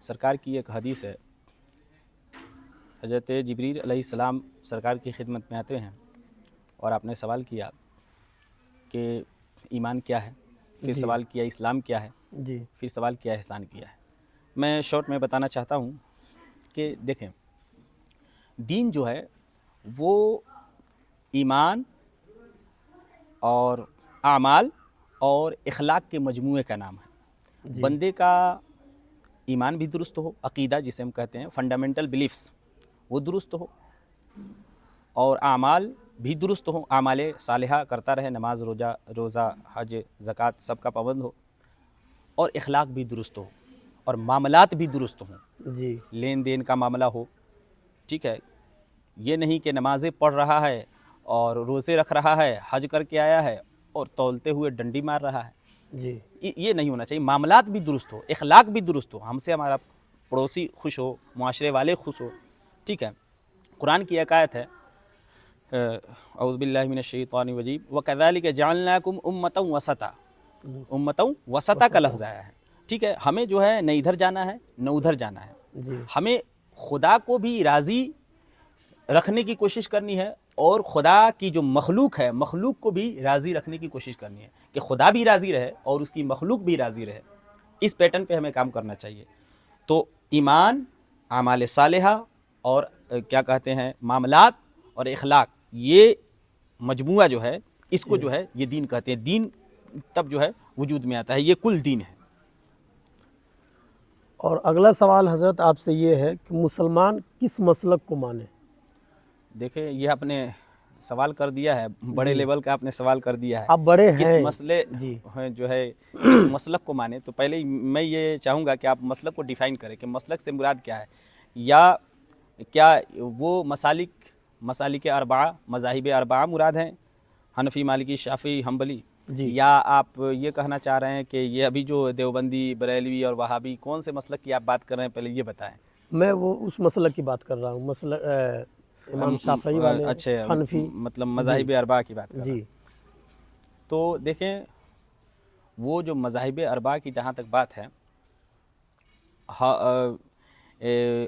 सरकार की एक हदीस है। हज़रत जिब्रील अलैहिस्सलाम सरकार की खिदमत में आते हैं और आपने सवाल किया कि ईमान क्या है, फिर जी। सवाल किया इस्लाम क्या है, जी। फिर सवाल किया एहसान किया है। मैं शॉर्ट में बताना चाहता हूँ कि देखें, दीन जो है वो ईमान और आमाल और इखलाक के मजमूए का नाम है। जी। बंदे का ईमान भी दुरुस्त हो, अकीदा जिसे हम कहते हैं फंडामेंटल बिलीफ्स, वो दुरुस्त हो, और आमाल भी दुरुस्त हो, आमाले सालिहा करता रहे, नमाज रोज़ा हज ज़कात सबका पाबंद हो, और इखलाक भी दुरुस्त हो, और मामलात भी दुरुस्त हों, जी। लेन देन का मामला हो। ठीक है, ये नहीं कि नमाज़ें पढ़ रहा है और रोज़े रख रहा है, हज करके आया है और तौलते हुए डंडी मार रहा है। जी। ये नहीं होना चाहिए। मामलात भी दुरुस्त हो, इखलाक भी दुरुस्त हो, हमसे हमारा पड़ोसी खुश हो, मुआशरे वाले खुश हो। ठीक है, कुरान की एक आयत है, औज़ु बिल्लाहि मिनश शैतानिर रजीम, व कज़ालिक जअलनाकुम उम्मतन वसता। उम्मतन वसता का लफ्ज़ आया है। ठीक है, हमें जो है न इधर जाना है न उधर जाना है। जी। हमें खुदा को भी राज़ी रखने की कोशिश करनी है, और खुदा की जो मखलूक है, मखलूक को भी राज़ी रखने की कोशिश करनी है, कि खुदा भी राज़ी रहे और उसकी मखलूक भी राज़ी रहे। इस पैटर्न पे हमें काम करना चाहिए। तो ईमान, आमाल सालिहा और क्या कहते हैं मामलात और इखलाक, ये मजमुआ जो है, इसको जो है ये दीन कहते हैं। दीन तब जो है वजूद में आता है, ये कुल दीन है। और अगला सवाल हज़रत आपसे ये है कि मुसलमान किस मसलक को माने? देखिए, ये आपने सवाल कर दिया है, बड़े लेवल का आपने सवाल कर दिया है। आप बड़े किस हैं मसले जी। हैं जो है किस मसलक को माने, तो पहले मैं ये चाहूँगा कि आप मसलक को डिफ़ाइन करें कि मसलक से मुराद क्या है, या क्या वो मसालिक अरबा, मज़ाहिब अरबा मुराद हैं, हनफी, मालिकी, शाफ़ी, हम्बली, जी। या आप ये कहना चाह रहे हैं कि ये अभी जो देवबंदी, बरेलवी और वहाबी, कौन से मसलक की आप बात कर रहे हैं, पहले ये बताएं। मैं वो उस मसलक की बात कर रहा हूँ, इमाम शाफई वाले, अच्छा, हनफी, मतलब मज़ाहिब अरबा की बात कर रहे हैं। जी। तो देखें, वो जो मज़ाहिब अरबा की जहाँ तक बात है,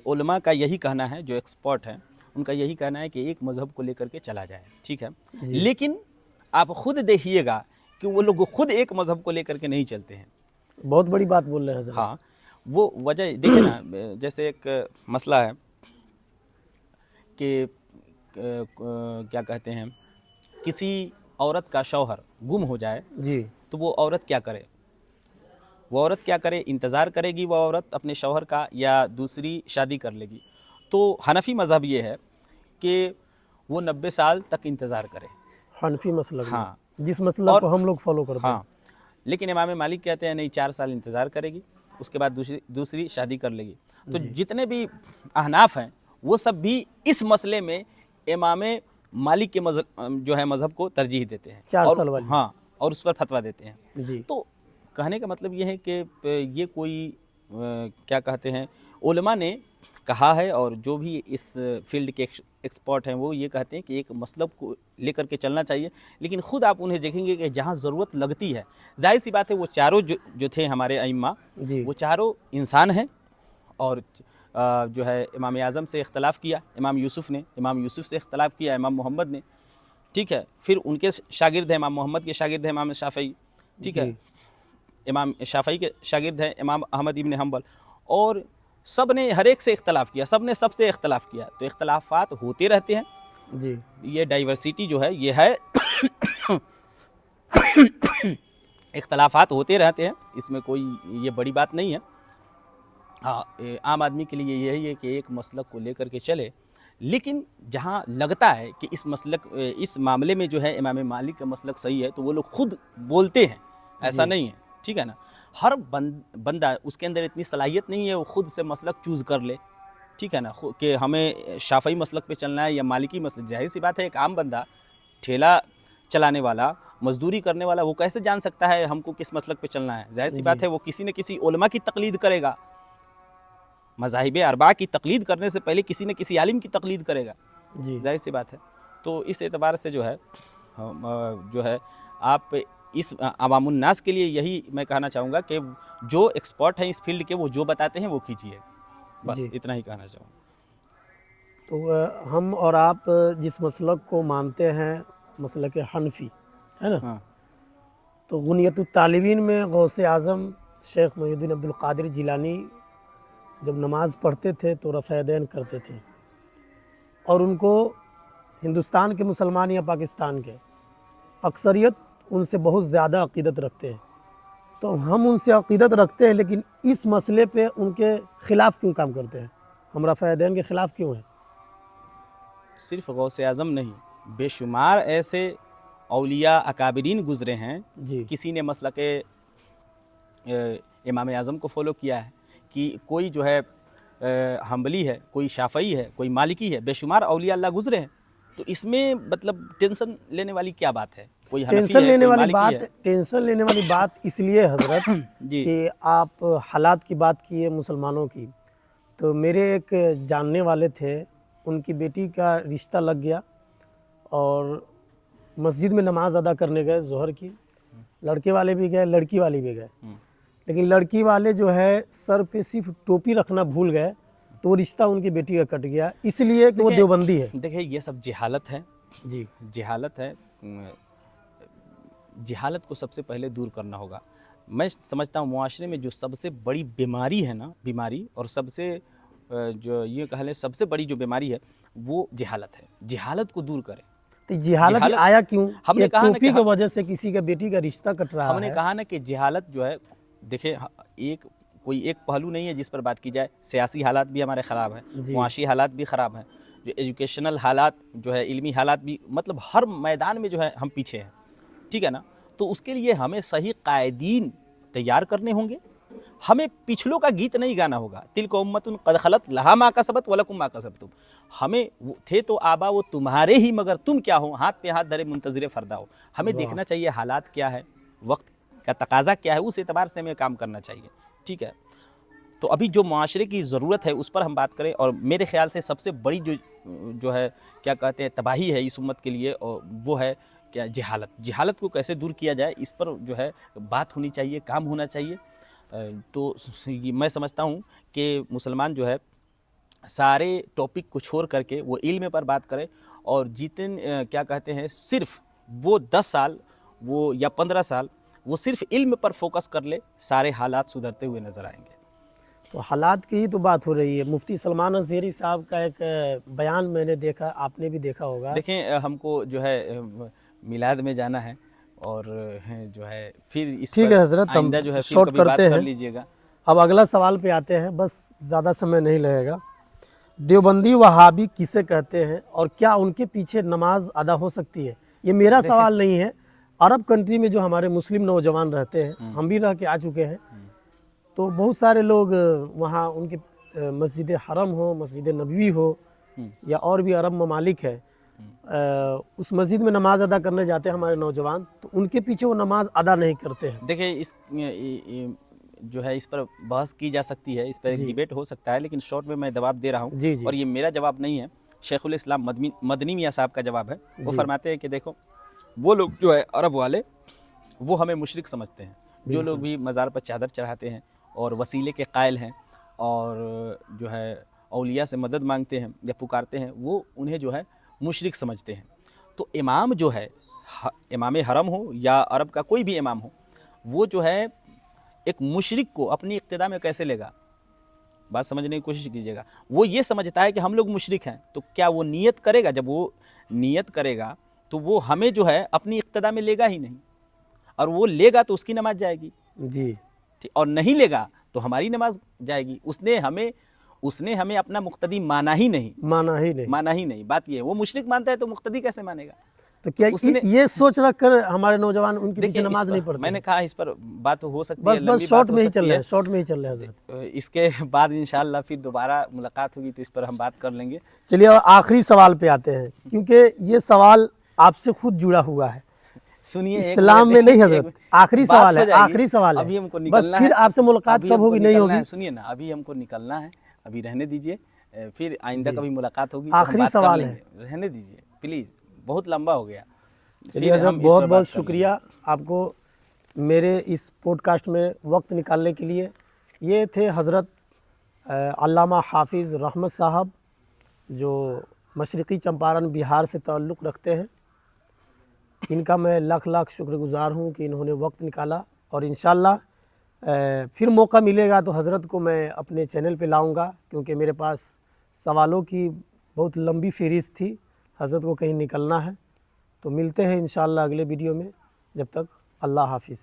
उलमा का यही कहना है, जो एक्सपर्ट हैं उनका यही कहना है कि एक मज़हब को लेकर के चला जाए। ठीक है, जी। लेकिन आप खुद देखिएगा कि वो लोग खुद एक मज़हब को लेकर के नहीं चलते हैं। बहुत बड़ी बात बोल रहे हैं हज़रत। हाँ, वो वजह देखिए ना, जैसे एक मसला है कि क्या कहते हैं, किसी औरत का शौहर गुम हो जाए जी। तो वो औरत क्या करे? वो औरत क्या करे? इंतज़ार करेगी वो औरत अपने शौहर का, या दूसरी शादी कर लेगी? तो हनफी मज़हब ये है कि वो 90 साल तक इंतज़ार करे। हनफी मसलक में, हाँ, जिस मसलक को हम लोग फॉलो करते हैं। हाँ, लेकिन इमाम मालिक कहते हैं नहीं, 4 साल इंतज़ार करेगी, उसके बाद दूसरी शादी कर लेगी। तो जितने भी अहनाफ हैं वो सब भी इस मसले में इमाम मालिक के जो है मज़हब को तरजीह देते हैं, 4 और साल वाली। हाँ, और उस पर फतवा देते हैं। जी। तो कहने का मतलब ये है कि ये कोई क्या कहते हैं, उलमा ने कहा है, और जो भी इस फील्ड के एक्सपर्ट हैं वो ये कहते हैं कि एक मसलब को लेकर के चलना चाहिए। लेकिन ख़ुद आप उन्हें देखेंगे कि जहाँ ज़रूरत लगती है, जाहिर सी बात है, वो चारों जो थे हमारे अइम्मा, जी। वो चारों इंसान हैं, और जो है इमाम आज़म से इख्तलाफ किया इमाम यूसुफ़ ने, इमाम यूसुफ़ से इख्तलाफ किया इमाम मोहम्मद ने, ٹھیک ہے. پھر ان کے شاگرد ہیں امام محمد کے شاگرد ہیں امام شافعی, ٹھیک ہے, امام شافعی کے شاگرد ہیں امام احمد ابن حنبل, اور سب نے ہر ایک سے اختلاف کیا, سب نے سب سے اختلاف کیا. تو اختلافات ہوتے رہتے ہیں, جی یہ ڈائیورسٹی جو ہے یہ ہے اختلافات ہوتے رہتے ہیں, اس میں کوئی یہ بڑی بات نہیں ہے. ہاں, عام آدمی کے لیے یہی ہے کہ ایک مسلک کو لے کر کے چلے, لیکن جہاں لگتا ہے کہ اس معاملے میں جو ہے امام مالک کا مسلک صحیح ہے تو وہ لوگ خود بولتے ہیں, ایسا جی. نہیں ہے, ٹھیک ہے نا. ہر بندہ اس کے اندر اتنی صلاحیت نہیں ہے وہ خود سے مسلک چوز کر لے, ٹھیک ہے نا, کہ ہمیں شافعی مسلک پہ چلنا ہے یا مالکی مسلک. ظاہر سی بات ہے ایک عام بندہ, ٹھیلا چلانے والا, مزدوری کرنے والا, وہ کیسے جان سکتا ہے ہم کو کس مسلک پہ چلنا ہے؟ ظاہر سی بات ہے وہ کسی نہ کسی علماء کی تقلید کرے گا, مذاہب اربعہ کی تقلید کرنے سے پہلے کسی نہ کسی عالم کی تقلید کرے گا, جی ظاہر سی بات ہے. تو اس اعتبار سے جو ہے آپ اس عوام الناس کے لیے یہی میں کہنا چاہوں گا کہ جو ایکسپرٹ ہیں اس فیلڈ کے وہ جو بتاتے ہیں وہ کیجیے, بس جی. اتنا ہی کہنا چاہوں گا. تو ہم اور آپ جس مسلک کو مانتے ہیں مسلک حنفی ہے نا, ہاں تو غنیت الطالبین میں غوث اعظم شیخ محی الدین عبد القادر جیلانی جب نماز پڑھتے تھے تو رفع یدین کرتے تھے, اور ان کو ہندوستان کے مسلمان یا پاکستان کے اکثریت ان سے بہت زیادہ عقیدت رکھتے ہیں. تو ہم ان سے عقیدت رکھتے ہیں لیکن اس مسئلے پہ ان کے خلاف کیوں کام کرتے ہیں؟ ہم رفع یدین کے خلاف کیوں ہیں؟ صرف غوث اعظم نہیں, بے شمار ایسے اولیاء اکابرین گزرے ہیں, جی کسی نے مسلک امام اعظم کو فالو کیا ہے, کہ کوئی جو ہے حنبلی ہے, کوئی شافعی ہے, کوئی مالکی ہے, بے شمار اولیاء اللہ گزرے ہیں. تو اس میں مطلب ٹینشن لینے والی کیا بات ہے؟ کوئی حنفی ہے, کوئی مالکی ہے. ٹینشن لینے والی بات اس لیے حضرت جی کہ آپ حالات کی بات کیے مسلمانوں کی, تو میرے ایک جاننے والے تھے, ان کی بیٹی کا رشتہ لگ گیا اور مسجد میں نماز ادا کرنے گئے ظہر کی, لڑکے والے بھی گئے لڑکی والی بھی گئے, لیکن لڑکی والے جو ہے سر پہ صرف ٹوپی رکھنا بھول گئے, تو وہ رشتہ ان کی بیٹی کا کٹ گیا, اس لیے کہ وہ دیوبندی ہے. دیکھیں یہ سب جہالت ہے, جی جہالت ہے. جہالت کو سب سے پہلے دور کرنا ہوگا. میں سمجھتا ہوں معاشرے میں جو سب سے بڑی بیماری ہے نا, بیماری اور سب سے جو یہ کہہ لیں سب سے بڑی جو بیماری ہے وہ جہالت ہے. جہالت کو دور کریں. تو جہالت آیا کیوں؟ ہم نے کہا نا ٹوپی کی وجہ سے کسی کا بیٹی کا رشتہ کٹ رہا ہے. ہم نے کہا نا کہ جہالت جو ہے, دیکھیں کوئی ایک پہلو نہیں ہے جس پر بات کی جائے. سیاسی حالات بھی ہمارے خراب ہیں, معاشی حالات بھی خراب ہیں, جو ایجوکیشنل حالات جو ہے, علمی حالات بھی, مطلب ہر میدان میں جو ہے ہم پیچھے ہیں, ٹھیک ہے نا. تو اس کے لیے ہمیں صحیح قائدین تیار کرنے ہوں گے. ہمیں پچھلوں کا گیت نہیں گانا ہوگا. تلک امۃ قد خلت لہا ما کسبت ولکم ما کسبتم. ہمیں تھے تو آبا وہ تمہارے ہی مگر تم کیا ہو, ہاتھ پہ ہاتھ دھرے منتظر فردا ہو. ہمیں دیکھنا چاہیے حالات کیا ہے, وقت کا تقاضا کیا ہے, اس اعتبار سے ہمیں کام کرنا چاہیے, ٹھیک ہے. تو ابھی جو معاشرے کی ضرورت ہے اس پر ہم بات کریں, اور میرے خیال سے سب سے بڑی جو ہے کیا کہتے ہیں تباہی ہے اس امت کے لیے, اور وہ ہے کیا, جہالت. جہالت کو کیسے دور کیا جائے اس پر جو ہے بات ہونی چاہیے, کام ہونا چاہیے. تو میں سمجھتا ہوں کہ مسلمان جو ہے سارے ٹاپک کو چھوڑ کر کے وہ علم پر بات کرے, اور جتنے کیا کہتے ہیں صرف وہ 10 سال وہ یا 15 سال وہ صرف علم پر فوکس کر لے, سارے حالات سدھرتے ہوئے نظر آئیں گے. تو حالات کی ہی تو بات ہو رہی ہے. مفتی سلمان الزہری صاحب کا ایک بیان میں نے دیکھا, آپ نے بھی دیکھا ہوگا. دیکھیں ہم کو جو ہے میلاد میں جانا ہے, اور جو ہے پھر اس ٹھیک پر ہے حضرت, ہم آئندہ جو ہے پھر شارٹ کبھی بات کرتے کر ہیں. لیجئے گا. اب اگلا سوال پہ آتے ہیں, بس زیادہ سمے نہیں لگے گا. دیوبندی وہابی کسے کہتے ہیں, اور کیا ان کے پیچھے نماز ادا ہو سکتی ہے؟ یہ میرا سوال نہیں ہے. عرب کنٹری میں جو ہمارے مسلم نوجوان رہتے ہیں, ہم بھی رہ کے آ چکے ہیں, تو بہت سارے لوگ وہاں ان کے مسجد حرم ہو, مسجد نبوی ہو, یا اور بھی عرب ممالک ہے, اس مسجد میں نماز ادا کرنے جاتے ہیں ہمارے نوجوان, تو ان کے پیچھے وہ نماز ادا نہیں کرتے ہیں. دیکھیں اس جو ہے اس پر بحث کی جا سکتی ہے, اس پر ایک ڈیبیٹ ہو سکتا ہے, لیکن شارٹ میں جواب دے رہا ہوں. جی جی. اور یہ میرا جواب نہیں ہے, شیخ الاسلام مدنی میاں صاحب کا جواب ہے. وہ فرماتے ہیں کہ دیکھو وہ لوگ جو ہے عرب والے وہ ہمیں مشرک سمجھتے ہیں. جو لوگ بھی مزار پر چادر چڑھاتے ہیں اور وسیلے کے قائل ہیں, اور جو ہے اولیاء سے مدد مانگتے ہیں یا پکارتے ہیں, وہ انہیں جو ہے مشرک سمجھتے ہیں. تو امام جو ہے امام حرم ہو یا عرب کا کوئی بھی امام ہو وہ جو ہے ایک مشرک کو اپنی اقتداء میں کیسے لے گا؟ بات سمجھنے کی کوشش کیجیے گا. وہ یہ سمجھتا ہے کہ ہم لوگ مشرک ہیں تو کیا وہ نیت کرے گا؟ جب وہ نیت کرے گا تو وہ ہمیں جو ہے اپنی اقتداء میں لے گا ہی نہیں, اور وہ لے گا تو اس کی نماز جائے گی جی اور نہیں لے گا تو ہماری نماز جائے گی. اس نے ہمیں اپنا مقتدی مانا ہی نہیں, مانا ہی نہیں. بات یہ ہے وہ مشرک مانتا ہے تو مقتدی کیسے مانے گا؟ تو کیا یہ سوچ رکھ کر ہمارے نوجوان ان کے پیچھے دیکھیں نماز نہیں پڑھتے؟ میں نے کہا اس پر بات ہو سکتی ہے, بس لمبی شارٹ بات ہو میں ہی سکتی چل ہے. رہے ہیں, شارٹ میں ہی چل رہے ہیں حضرت. اس کے بعد انشاءاللہ پھر دوبارہ ملاقات ہوگی تو اس پر ہم بات کر لیں گے. چلیے آخری سوال پہ آتے ہیں, کیونکہ یہ سوال آپ سے خود جڑا ہوا ہے. سنیے اسلام میں نہیں حضرت, آخری سوال ہے, آخری سوال ہے. ابھی ہم کو بس نکلنا پھر ہے, آپ سے ملاقات کب ہوگی نہیں ہوگی. سنیے نا, ابھی ہم کو نکلنا ہے, ابھی رہنے دیجئے, پھر آئندہ جی. کبھی ملاقات ہوگی تو ہم آخری بات کر سوال لیں ہے. گے. رہنے دیجئے پلیز, بہت لمبا ہو گیا. چلیے پھر حضرت ہم اس بہت پر بہت بات کر لیں گے. شکریہ آپ کو میرے اس پوڈ کاسٹ میں وقت نکالنے کے لیے. یہ تھے حضرت علامہ حافظ رحمت صاحب, جو مشرقی چمپارن بہار سے تعلق رکھتے ہیں. ان کا میں لاکھ لاکھ شکر گزار ہوں کہ انہوں نے وقت نکالا, اور انشاءاللہ پھر موقع ملے گا تو حضرت کو میں اپنے چینل پہ لاؤں گا, کیونکہ میرے پاس سوالوں کی بہت لمبی فہرست تھی. حضرت کو کہیں نکلنا ہے, تو ملتے ہیں انشاءاللہ اگلے ویڈیو میں. جب تک اللہ حافظ.